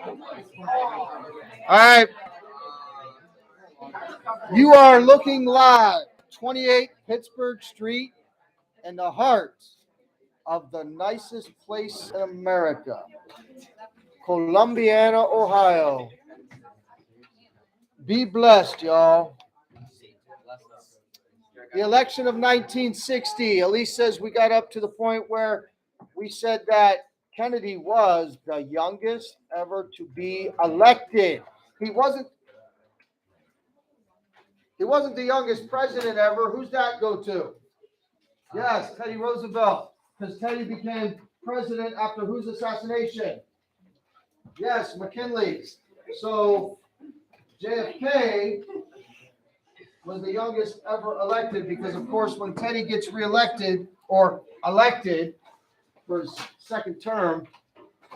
All right. You are looking live. 28 Pittsburgh Street in the heart of the nicest place in America, Columbiana, Ohio. Be blessed, y'all. The election of 1960. Elise says we got up to the point where we said that Kennedy was the youngest ever to be elected. He wasn't the youngest president ever. Who's that go to? Yes, Teddy Roosevelt. Because Teddy became president after whose assassination? Yes, McKinley's. So JFK was the youngest ever elected because, of course, when Teddy gets reelected or elected for his second term,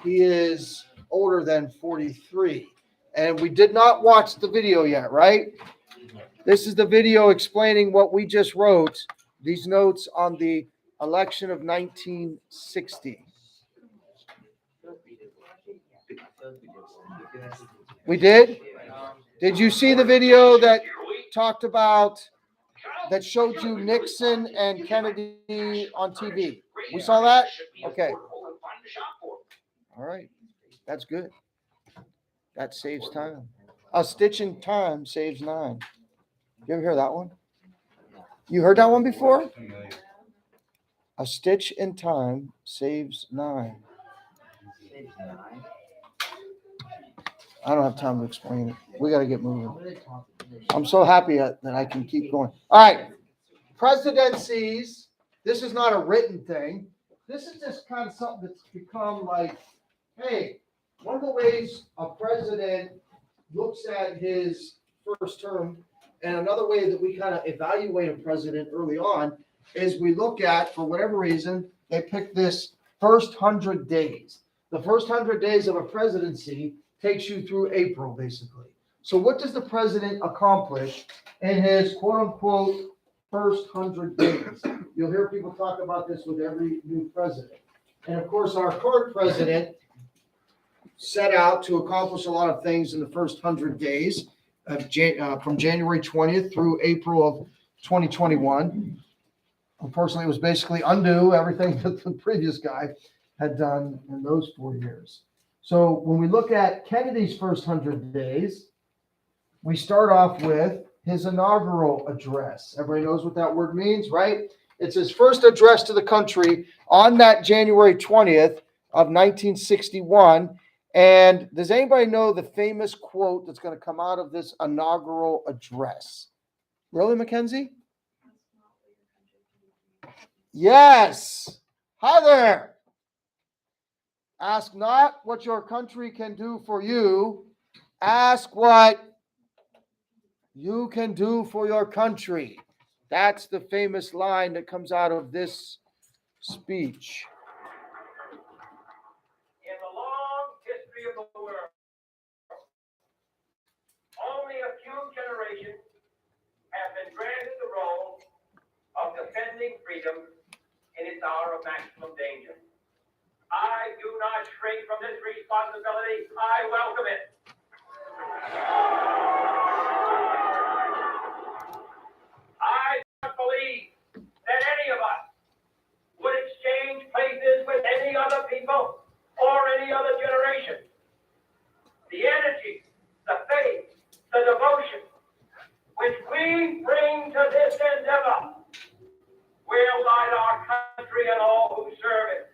he is older than 43. And we did not watch the video yet, right? This is the video explaining what we just wrote, these notes on the election of 1960. We did? Did you see the video that talked about, that showed you Nixon and Kennedy on TV? We saw that? Okay. All right. That's good. That saves time. A stitch in time saves 9. You ever hear that one? You heard that one before? A stitch in time saves 9. I don't have time to explain it. We got to get moving. I'm so happy that I can keep going. All right. Presidencies. This is not a written thing. This is just kind of something that's become like, hey, one of the ways a president looks at his first term, and another way that we kind of evaluate a president early on is we look at, for whatever reason, they pick this first 100 days. The first 100 days of a presidency takes you through April, basically. So what does the president accomplish in his quote-unquote first 100 days? You'll hear people talk about this with every new president. And of course, our current president set out to accomplish a lot of things in the first 100 days from January 20th through April of 2021. Unfortunately, it was basically undo everything that the previous guy had done in those 4 years. So when we look at Kennedy's first 100 days, we start off with his inaugural address. Everybody knows what that word means, right? It's his first address to the country on that January 20th of 1961. And does anybody know the famous quote that's going to come out of this inaugural address? Really, Mackenzie? Yes. Hi there. Ask not what your country can do for you. Ask what you can do for your country. That's the famous line that comes out of this speech. In the long history of the world, only a few generations have been granted the role of defending freedom in its hour of maximum danger. I do not shrink from this responsibility. I welcome it. I don't believe that any of us would exchange places with any other people or any other generation. The energy, the faith, the devotion which we bring to this endeavor will light our country and all who serve it.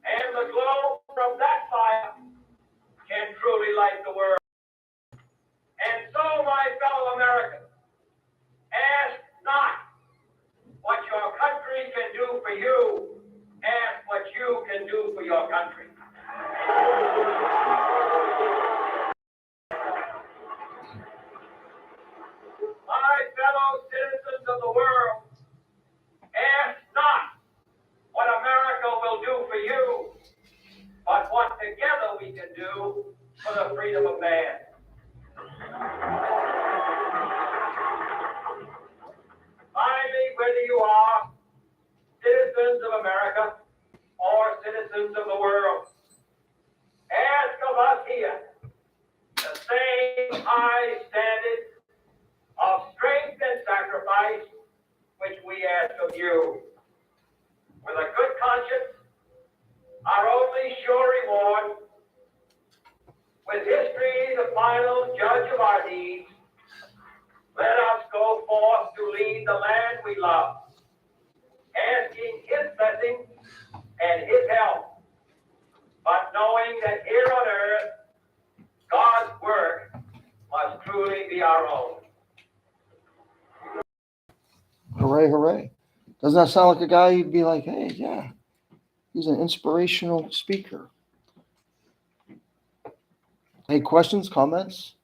And the glow from that fire can truly light the world. And so, my fellow Americans, ask not what your country can do for you, ask what you can do for your country. My fellow citizens of the world, ask not what America will do for you, but what together we can do for the freedom of man. Finally, whether you are citizens of America or citizens of the world, ask of of us here the same high standard of strength and sacrifice which we ask of you. With a good conscience, our only sure reward, with history the final judge of our deeds, let us go forth to lead the land we love, asking his blessing and his help, but knowing that here on earth, God's work must truly be our own. Hooray, hooray. Doesn't that sound like a guy you'd be like, hey, yeah, he's an inspirational speaker. Any questions, comments?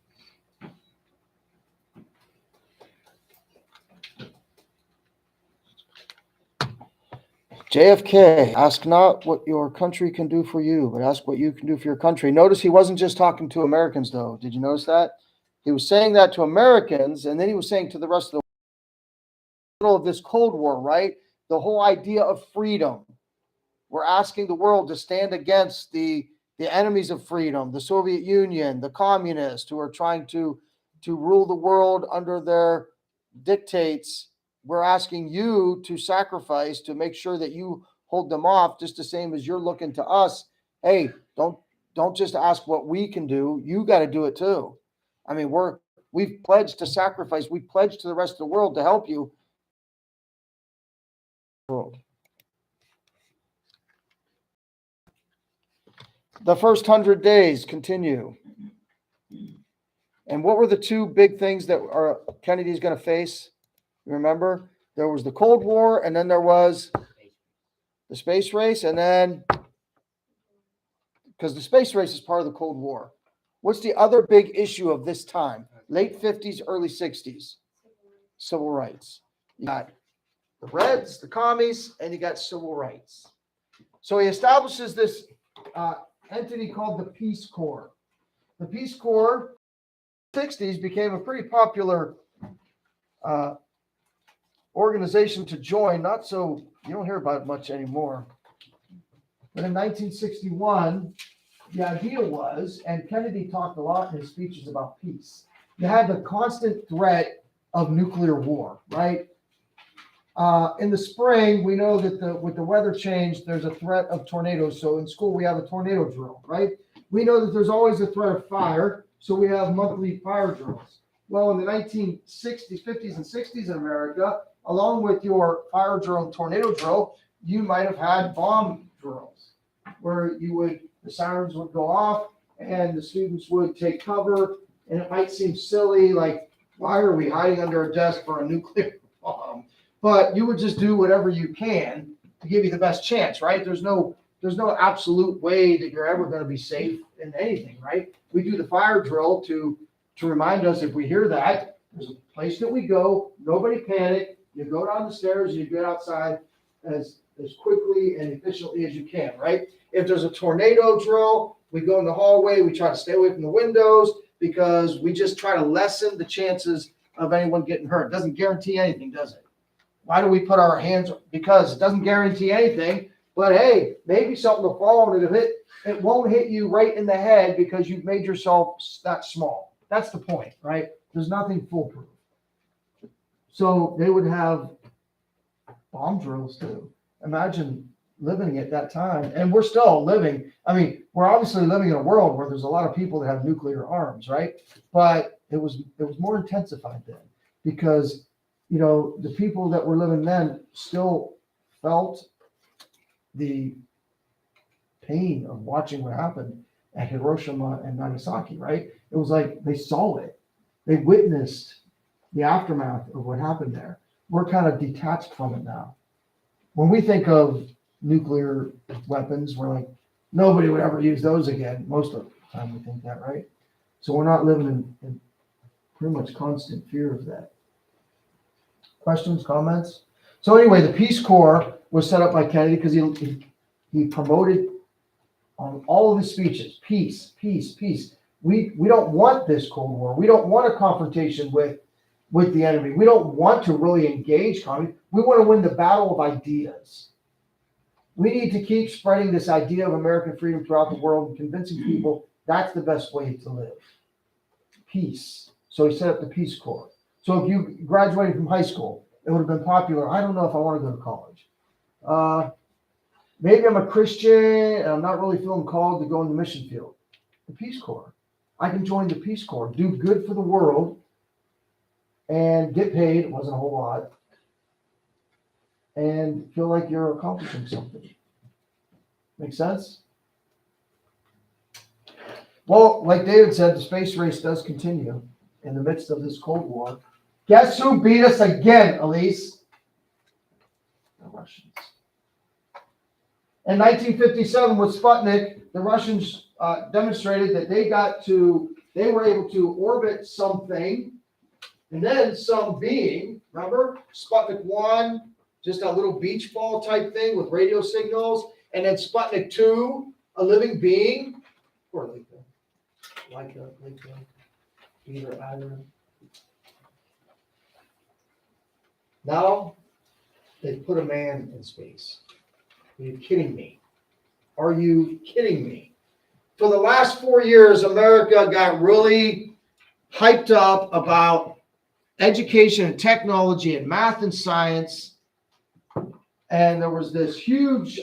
JFK, ask not what your country can do for you, but ask what you can do for your country. Notice he wasn't just talking to Americans, though. Did you notice that? He was saying that to Americans, and then he was saying to the rest of the middle of this Cold War, right? The whole idea of freedom. We're asking the world to stand against the enemies of freedom, the Soviet Union, the communists who are trying to rule the world under their dictates. We're asking you to sacrifice to make sure that you hold them off, just the same as you're looking to us. Hey, don't just ask what we can do. You got to do it too. I mean, we've pledged to sacrifice. We pledged to the rest of the world to help you. The first 100 days continue. And what were the two big things that Kennedy's going to face? You remember? There was the Cold War, and then there was the space race, and then, because the space race is part of the Cold War. What's the other big issue of this time? Late 50s, early 60s. Civil rights. You got the Reds, the commies, and you got civil rights. So he establishes this entity called the Peace Corps. The Peace Corps, 60s, became a pretty popular organization to join. Not so, you don't hear about it much anymore. But in 1961, the idea was, and Kennedy talked a lot in his speeches about peace, you had the constant threat of nuclear war, right? In the spring, we know that with the weather change, there's a threat of tornadoes. So in school, we have a tornado drill, right? We know that there's always a threat of fire. So we have monthly fire drills. Well, in the 1960s, 50s, and 60s in America, along with your fire drill and tornado drill, you might have had bomb drills where the sirens would go off and the students would take cover. And it might seem silly, like, why are we hiding under a desk for a nuclear bomb? But you would just do whatever you can to give you the best chance, right? There's no absolute way that you're ever going to be safe in anything, right? We do the fire drill to remind us if we hear that, there's a place that we go, nobody panic, you go down the stairs and you get outside as quickly and efficiently as you can, right? If there's a tornado drill, we go in the hallway, we try to stay away from the windows because we just try to lessen the chances of anyone getting hurt. It doesn't guarantee anything, does it? Why do we put our hands? Because it doesn't guarantee anything. But hey, maybe something will fall and it won't hit you right in the head because you've made yourself that small. That's the point, right? There's nothing foolproof. So they would have bomb drills too. Imagine living at that time. And we're still living. I mean, we're obviously living in a world where there's a lot of people that have nuclear arms, right? But it was more intensified then because, you know, the people that were living then still felt the pain of watching what happened at Hiroshima and Nagasaki, right? It was like they saw it. They witnessed the aftermath of what happened there. We're kind of detached from it now. When we think of nuclear weapons, we're like, nobody would ever use those again. Most of the time we think that, right? So we're not living in pretty much constant fear of that. Questions, comments? So anyway, the Peace Corps was set up by Kennedy because he promoted on all of his speeches, peace, peace, peace. We don't want this Cold War. We don't want a confrontation with the enemy. We don't want to really engage communists. We want to win the battle of ideas. We need to keep spreading this idea of American freedom throughout the world and convincing people That's the best way to live. Peace. So he set up the Peace Corps. So if you graduated from high school, it would have been popular. I don't know if I want to go to college. Maybe I'm a Christian and I'm not really feeling called to go in the mission field. The Peace Corps. I can join the Peace Corps, do good for the world, and get paid. It wasn't a whole lot. And feel like you're accomplishing something. Make sense? Well, like David said, the space race does continue in the midst of this Cold War. Guess who beat us again, Elise? The Russians. In 1957 with Sputnik, the Russians demonstrated that they were able to orbit something, and then some being, remember? Sputnik 1, just a little beach ball type thing with radio signals, and then Sputnik 2, a living being, or like either. Now, they put a man in space. Are you kidding me? Are you kidding me? For the last 4 years, America got really hyped up about education and technology and math and science. And there was this huge,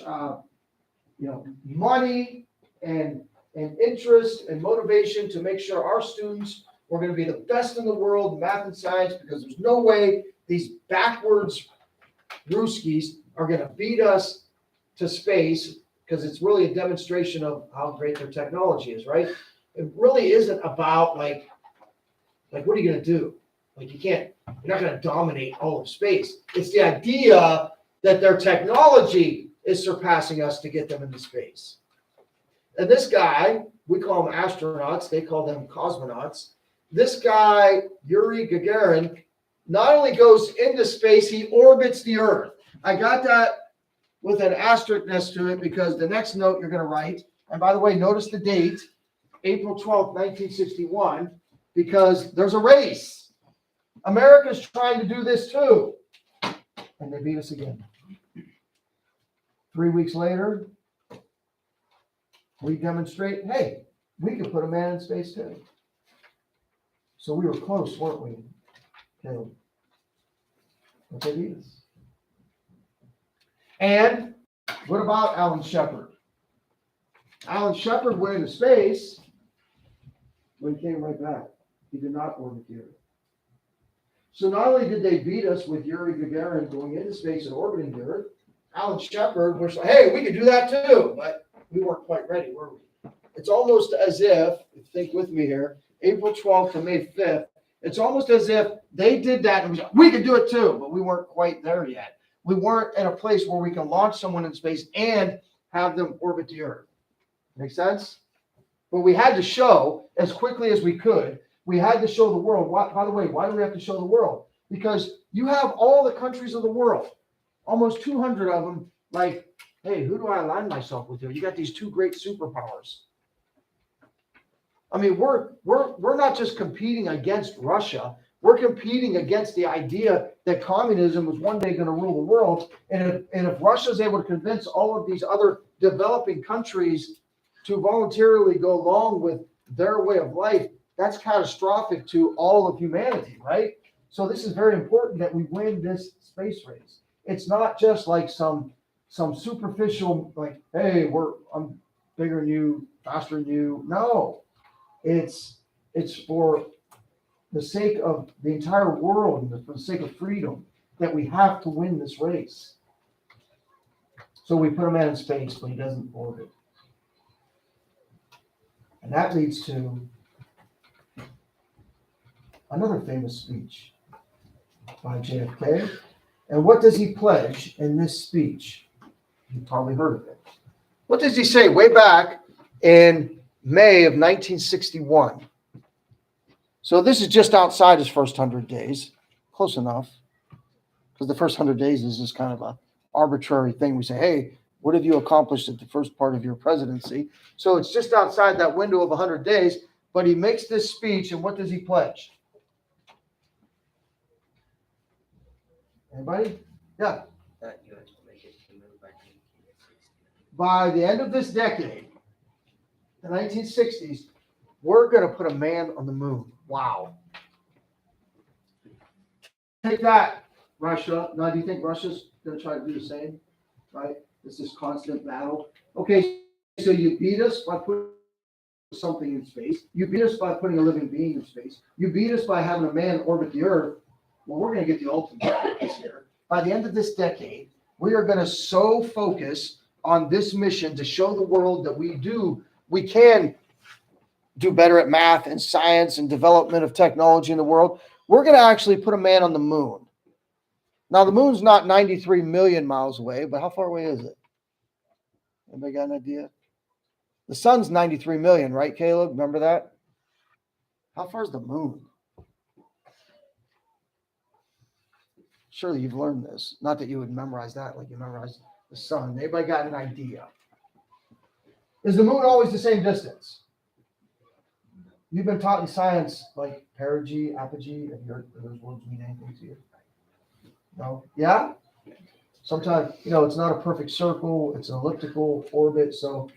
money and interest and motivation to make sure our students were going to be the best in the world in math and science, because there's no way these backwards Ruskies are going to beat us to space, because it's really a demonstration of how great their technology is, right? It really isn't about like what are you going to do? Like you're not going to dominate all of space. It's the idea that their technology is surpassing us to get them into space. And this guy, we call them astronauts, they call them cosmonauts. This guy, Yuri Gagarin, not only goes into space, he orbits the Earth. I got that with an asterisk next to it because the next note you're going to write, and by the way, notice the date, April 12th, 1961, because there's a race. America's trying to do this too. And they beat us again. 3 weeks later, we demonstrate, hey, we can put a man in space too. So we were close, weren't we, Caleb? But they beat us. And what about Alan Shepard? Alan Shepard went into space, but he came right back. He did not orbit the Earth. So not only did they beat us with Yuri Gagarin going into space and orbiting the Earth, Alan Shepard was like, hey, we could do that too, but we weren't quite ready, were we? It's almost as if think with me here, April 12th to May 5th, it's almost as if they did that and we could do it too, but we weren't quite there yet. We weren't in a place where we can launch someone in space and have them orbit the Earth. Make sense? But we had to show as quickly as we could. We had to show the world. By the way, why do we have to show the world? Because you have all the countries of the world, almost 200 of them, like, hey, who do I align myself with here? You got these two great superpowers. I mean, we're not just competing against Russia. We're competing against the idea that communism was one day going to rule the world. And if Russia is able to convince all of these other developing countries to voluntarily go along with their way of life, that's catastrophic to all of humanity, right? So this is very important that we win this space race. It's not just like some superficial, like, hey, I'm bigger than you, faster than you. No, it's for the sake of the entire world and for the sake of freedom that we have to win this race. So we put a man in space, but he doesn't orbit. And that leads to another famous speech by JFK. And what does he pledge in this speech? You probably heard of it. What does he say way back in May of 1961? So this is just outside his first 100 days. Close enough. Because the first 100 days is just kind of an arbitrary thing. We say, hey, what have you accomplished at the first part of your presidency? So it's just outside that window of 100 days. But he makes this speech, and what does he pledge? Anybody? Yeah. That U.S. will make it to move by 1960. By the end of this decade, the 1960s, we're going to put a man on the moon. Wow. Take that, Russia. Now, do you think Russia's going to try to do the same? Right? It's this constant battle. Okay, so you beat us by putting something in space. You beat us by putting a living being in space. You beat us by having a man orbit the Earth. Well, we're going to get the ultimate this year. By the end of this decade, we are going to so focus on this mission to show the world that we can do better at math and science and development of technology in the world. We're going to actually put a man on the moon. Now, the moon's not 93 million miles away, but how far away is it? Anybody got an idea? The sun's 93 million, right, Caleb? Remember that? How far is the moon? Surely you've learned this. Not that you would memorize that like you memorized the sun. Anybody got an idea? Is the moon always the same distance? You've been taught in science like perigee, apogee. Have you heard those words mean anything to you? No? Yeah? Sometimes, it's not a perfect circle. It's an elliptical orbit. So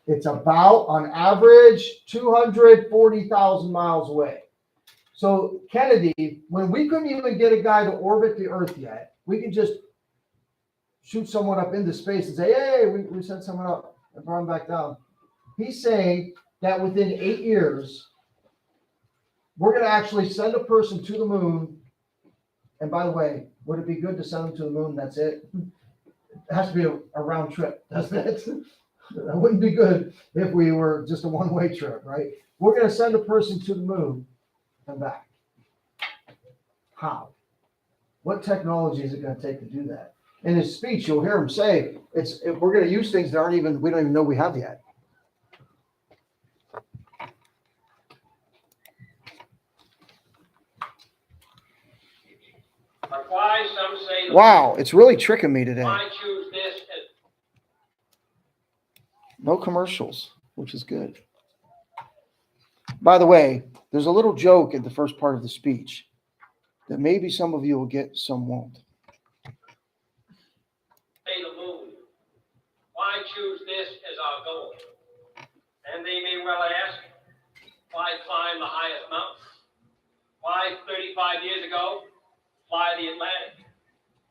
it's about, on average, 240,000 miles away. So Kennedy, when we couldn't even get a guy to orbit the Earth yet, we could just shoot someone up into space and say, hey, we sent someone up and brought him back down. He's saying that within 8 years, we're going to actually send a person to the moon. And by the way, would it be good to send them to the moon? That's it. It has to be a round trip, doesn't it? That wouldn't be good if we were just a one-way trip, right? We're going to send a person to the moon and back. How? What technology is it going to take to do that? In his speech, you'll hear him say, we're going to use things that we don't even know we have yet. But why some say Wow, it's really tricking me today. why choose this as No commercials, which is good. By the way, there's a little joke in the first part of the speech that maybe some of you will get, some won't. say the moon? Why choose this as our goal? And they may well ask, why climb the highest mountain? Why 35 years ago, fly the Atlantic?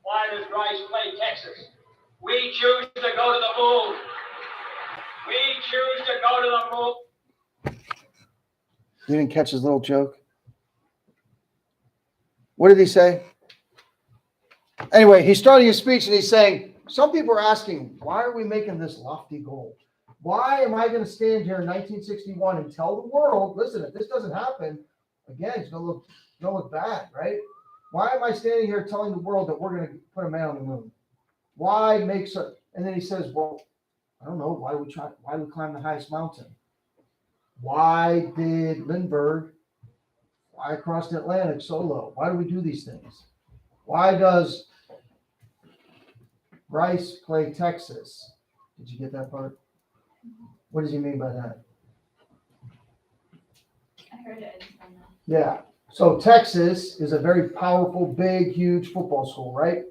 Why does Rice play Texas? We choose to go to the moon. We choose to go to the moon. You didn't catch his little joke? What did he say? Anyway, he's starting his speech and he's saying, some people are asking, why are we making this lofty goal? Why am I going to stand here in 1961 and tell the world, listen, if this doesn't happen, again, it's going to look bad, right? Why am I standing here telling the world that we're going to put a man on the moon? Why make so? And then he says, well, I don't know. Why do we climb the highest mountain? Why did Lindbergh fly across the Atlantic solo? Why do we do these things? Why does Rice play Texas? Did you get that part? What does he mean by that? I heard it. Yeah. So Texas is a very powerful, big, huge football school, right?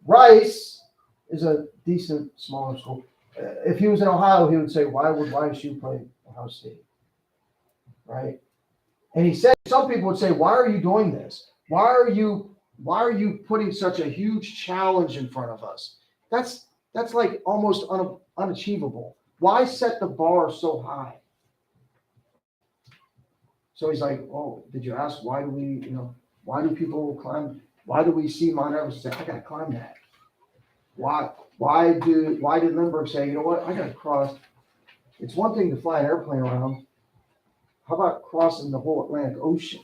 Rice is a decent, smaller school. If he was in Ohio, he would say, why would YSU play Ohio State? Right? And he said, some people would say, why are you doing this? Why are you putting such a huge challenge in front of us? That's like almost unachievable. Why set the bar so high? So he's like, oh, did you ask why do people climb? Why do we see Mount Everest and say, I gotta climb that? Why did Lindbergh say, you know what, I gotta cross? It's one thing to fly an airplane around. How about crossing the whole Atlantic Ocean?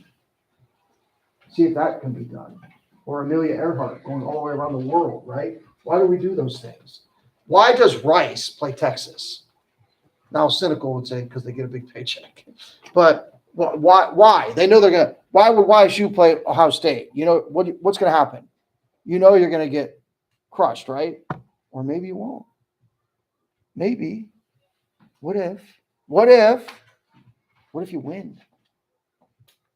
See if that can be done. Or Amelia Earhart going all the way around the world, right? Why do we do those things? Why does Rice play Texas? Now, cynical would say because they get a big paycheck. But why? They know they're going to. Why would YSU play Ohio State? You know, what's going to happen? You know you're going to get crushed, right? Or maybe you won't. Maybe. What if? What if you win?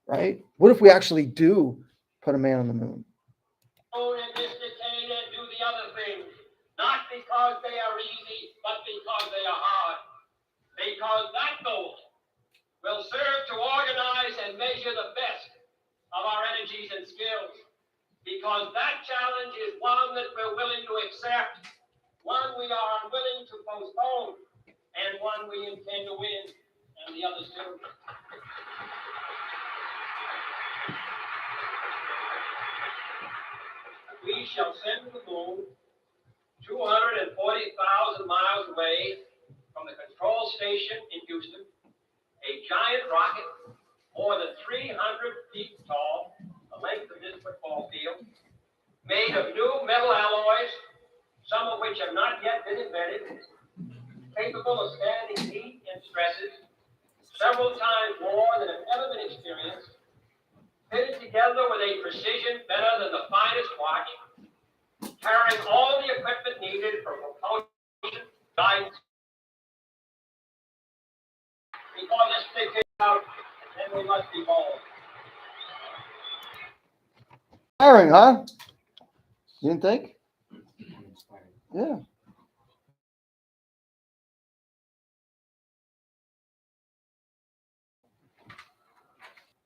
Right? What if we actually do put a man on the moon? In this decade and do the other things, not because they are easy, but because they are hard. Because because that goal will serve to organize and measure the best of our energies and skills, because that challenge is one that we're willing to accept, one we are unwilling to postpone, and one we intend to win, and the others too. We shall send to the moon 240,000 miles away from the control station in Houston, a giant rocket more than 300 feet tall, the length of this football field, made of new metal alloys, some of which have not yet been invented, capable of standing heat and stresses several times more than have ever been experienced, fitted together with a precision better than the finest watch, carrying all the equipment needed for propulsion, guidance. Before this thing gets out, then we must be bold. Hiring, huh? You didn't think? Yeah.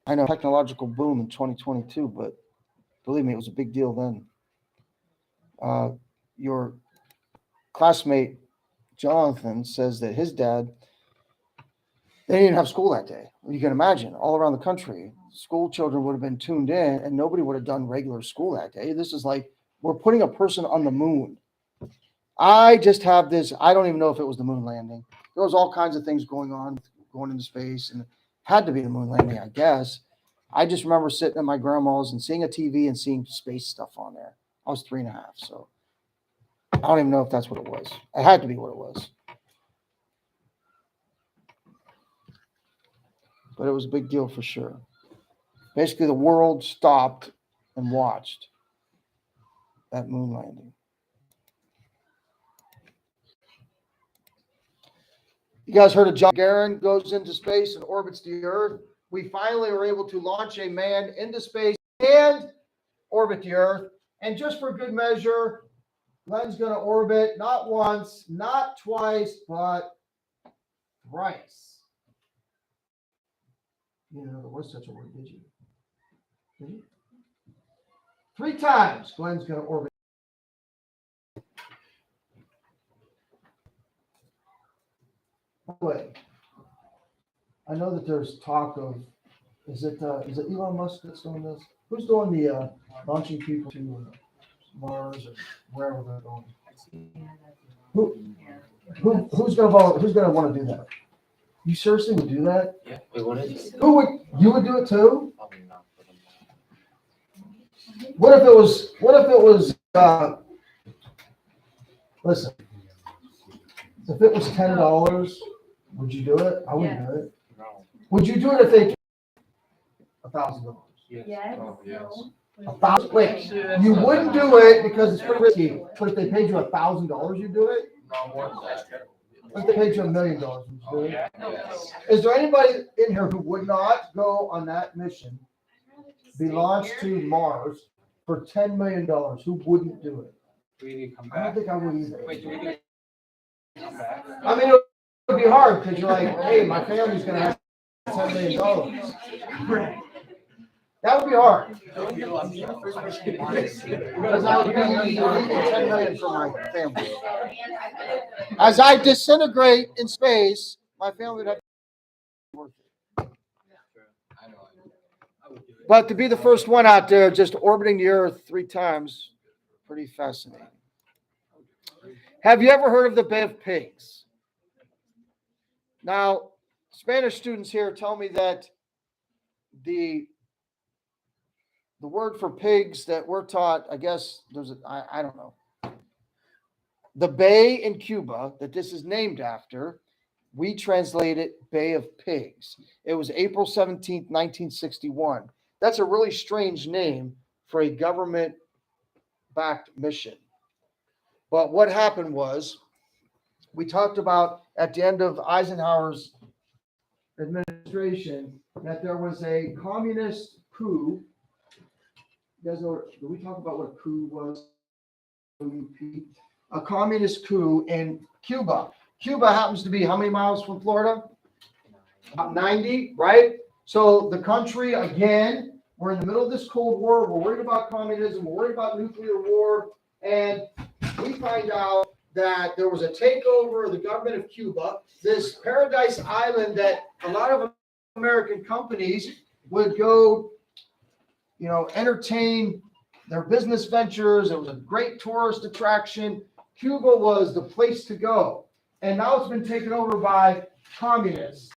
I know technological boom in 2022, but believe me, it was a big deal then. Your classmate, Jonathan, says that his dad, they didn't have school that day. You can imagine, all around the country, school children would have been tuned in and nobody would have done regular school that day. This is like, we're putting a person on the moon. I just have this, I don't even know if it was the moon landing. There was all kinds of things going on, going into space, and it had to be the moon landing, I guess. I just remember sitting at my grandma's and seeing a TV and seeing space stuff on there. I was 3.5, so I don't even know if that's what it was. It had to be what it was. But it was a big deal for sure. Basically, the world stopped and watched that moon landing. You guys heard of John Gagarin goes into space and orbits the Earth? We finally were able to launch a man into space and orbit the Earth. And just for good measure, Glenn's going to orbit not once, not twice, but thrice. You know, there was such a word, did you? Did you? 3 times Glenn's going to orbit. By the way, I know that there's talk of, is it Elon Musk that's doing this? Who's doing the launching people to Mars or wherever they're going? Who's gonna want to do that? You seriously would do that? Yeah, we wanted. You would do it too? Probably not for them. What if it was listen, if it was $10, would you do it? I wouldn't do it. No. Would you do it if they $1,000? Yes. Oh, yes. $1,000? Wait, you wouldn't do it because it's pretty risky. But if they paid you $1,000, you'd do it? No more than that. If they paid you $1 million, would you do it? Yeah. Yes. Is there anybody in here who would not go on that mission, be launched to Mars for $10 million? Who wouldn't do it? We need to come I don't back. think I would either. Wait, do we need to come back? I mean, it would be hard because you're like, hey, my family's gonna have $10 million. That would be hard. Because I would be needing $10 million for my family. As I disintegrate in space, my family would have to be worth it. I know. I would do it. But to be the first one out there just orbiting the Earth 3 times, pretty fascinating. Have you ever heard of the Bay of Pigs? Now, Spanish students here tell me that the word for pigs that we're taught, I guess I don't know. The bay in Cuba that this is named after, we translate it Bay of Pigs. It was April 17th, 1961. That's a really strange name for a government-backed mission. But what happened was, we talked about at the end of Eisenhower's administration that there was a communist coup. You guys know, did we talk about what a coup was? A communist coup in Cuba. Cuba happens to be how many miles from Florida? About 90, right? So the country, again, we're in the middle of this Cold War. We're worried about communism. We're worried about nuclear war. And we find out that there was a takeover of the government of Cuba, this paradise island that a lot of American companies would go, entertain their business ventures. It was a great tourist attraction. Cuba was the place to go. And now it's been taken over by communists.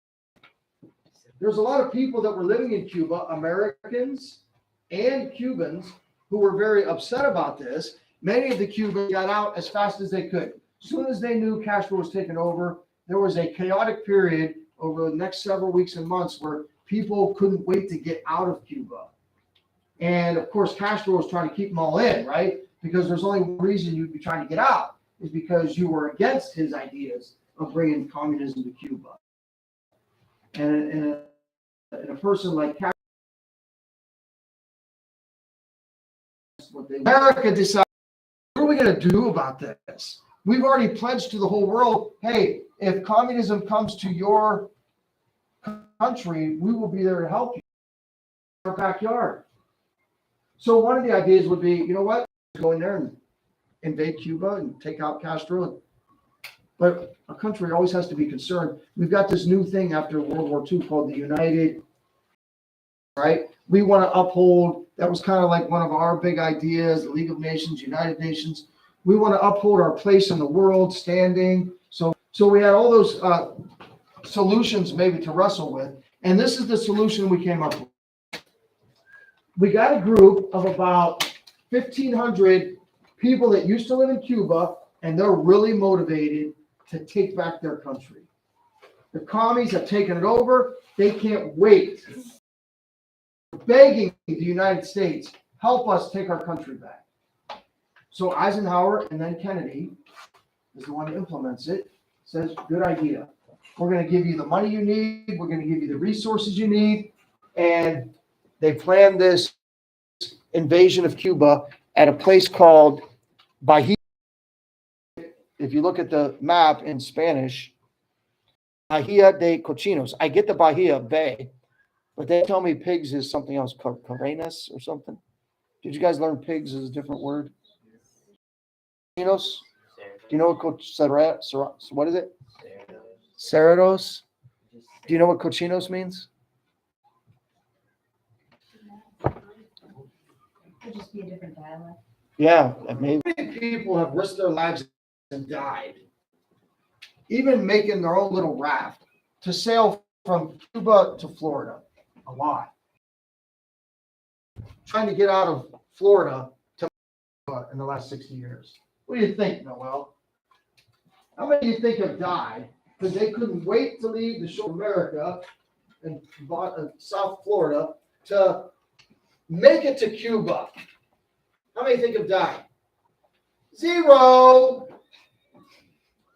There's a lot of people that were living in Cuba, Americans and Cubans, who were very upset about this. Many of the Cubans got out as fast as they could. As soon as they knew Castro was taking over, there was a chaotic period over the next several weeks and months where people couldn't wait to get out of Cuba. And of course, Castro was trying to keep them all in, right? Because there's only one reason you'd be trying to get out is because you were against his ideas of bringing communism to Cuba. And a person like Castro, America decided, what are we going to do about this? We've already pledged to the whole world, hey, if communism comes to your country, we will be there to help you in our backyard. So one of the ideas would be, you know what, go in there and invade Cuba and take out Castro. But a country always has to be concerned. We've got this new thing after World War II called the United, right? We want to uphold, that was kind of like one of our big ideas, the League of Nations, United Nations. We want to uphold our place in the world, standing. So we had all those solutions maybe to wrestle with. And this is the solution we came up with. We got a group of about 1,500 people that used to live in Cuba, and they're really motivated to take back their country. The commies have taken it over. They can't wait. Begging the United States, help us take our country back. So Eisenhower and then Kennedy is the one who implements it, says, good idea. We're going to give you the money you need. We're going to give you the resources you need. And they planned this invasion of Cuba at a place called Bahia. If you look at the map in Spanish, Bahia de Cochinos. I get the Bahia Bay, but they tell me pigs is something else, Carenas or something. Did you guys learn pigs is a different word? Cochinos? Do you know what what is it? Cerrados. Do you know what cochinos means? Could just be a different dialect. Yeah, maybe. Many people have risked their lives and died, even making their own little raft to sail from Cuba to Florida. A lot. Trying to get out of Florida to Cuba in the last 60 years. What do you think, Noel? How many do you think have died because they couldn't wait to leave the shore of America and South Florida to make it to Cuba? How many think have died? 0.